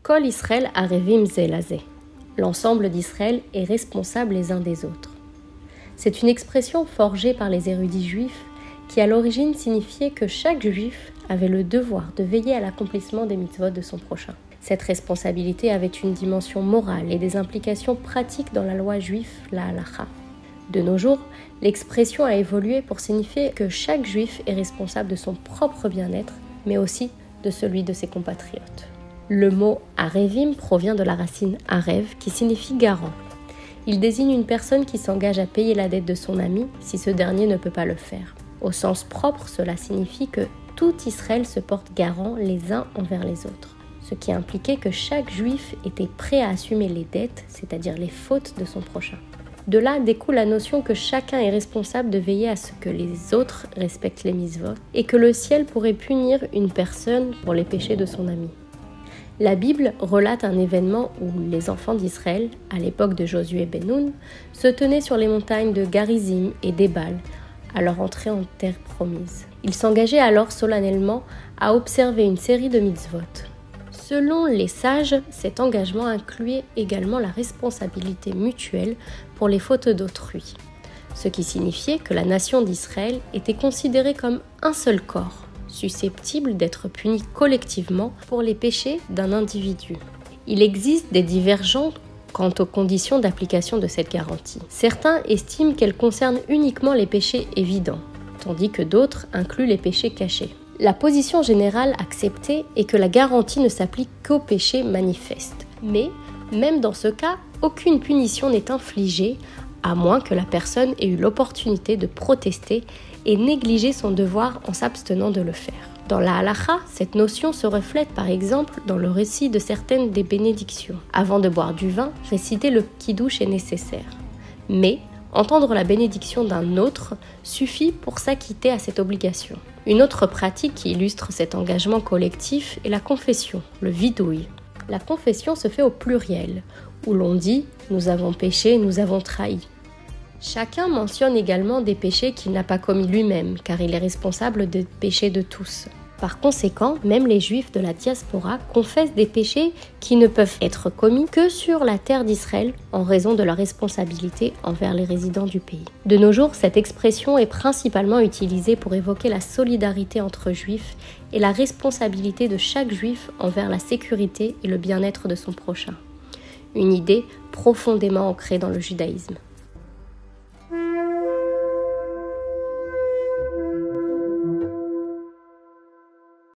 Kol Israël arevim ze laze. L'ensemble d'Israël est responsable les uns des autres. C'est une expression forgée par les érudits juifs qui à l'origine signifiait que chaque juif avait le devoir de veiller à l'accomplissement des mitzvot de son prochain. Cette responsabilité avait une dimension morale et des implications pratiques dans la loi juive, la halacha. De nos jours, l'expression a évolué pour signifier que chaque juif est responsable de son propre bien-être, mais aussi de celui de ses compatriotes. Le mot arevim provient de la racine arev qui signifie garant. Il désigne une personne qui s'engage à payer la dette de son ami si ce dernier ne peut pas le faire. Au sens propre, cela signifie que tout Israël se porte garant les uns envers les autres, ce qui impliquait que chaque juif était prêt à assumer les dettes, c'est-à-dire les fautes de son prochain. De là découle la notion que chacun est responsable de veiller à ce que les autres respectent les mitzvot et que le ciel pourrait punir une personne pour les péchés de son ami. La Bible relate un événement où les enfants d'Israël, à l'époque de Josué ben Nun, se tenaient sur les montagnes de Garizim et d'Ébal à leur entrée en terre promise. Ils s'engageaient alors solennellement à observer une série de mitzvot. Selon les sages, cet engagement incluait également la responsabilité mutuelle pour les fautes d'autrui, ce qui signifiait que la nation d'Israël était considérée comme un seul corps, susceptible d'être puni collectivement pour les péchés d'un individu. Il existe des divergences quant aux conditions d'application de cette garantie. Certains estiment qu'elle concerne uniquement les péchés évidents, tandis que d'autres incluent les péchés cachés. La position générale acceptée est que la garantie ne s'applique qu'aux péchés manifestes. Mais, même dans ce cas, aucune punition n'est infligée, à moins que la personne ait eu l'opportunité de protester et négliger son devoir en s'abstenant de le faire. Dans la halacha, cette notion se reflète par exemple dans le récit de certaines des bénédictions. Avant de boire du vin, réciter le kiddush est nécessaire. Mais, entendre la bénédiction d'un autre suffit pour s'acquitter à cette obligation. Une autre pratique qui illustre cet engagement collectif est la confession, le vidouille. La confession se fait au pluriel, où l'on dit « nous avons péché, nous avons trahi ». Chacun mentionne également des péchés qu'il n'a pas commis lui-même, car il est responsable des péchés de tous. Par conséquent, même les Juifs de la diaspora confessent des péchés qui ne peuvent être commis que sur la terre d'Israël en raison de leur responsabilité envers les résidents du pays. De nos jours, cette expression est principalement utilisée pour évoquer la solidarité entre Juifs et la responsabilité de chaque Juif envers la sécurité et le bien-être de son prochain. Une idée profondément ancrée dans le judaïsme.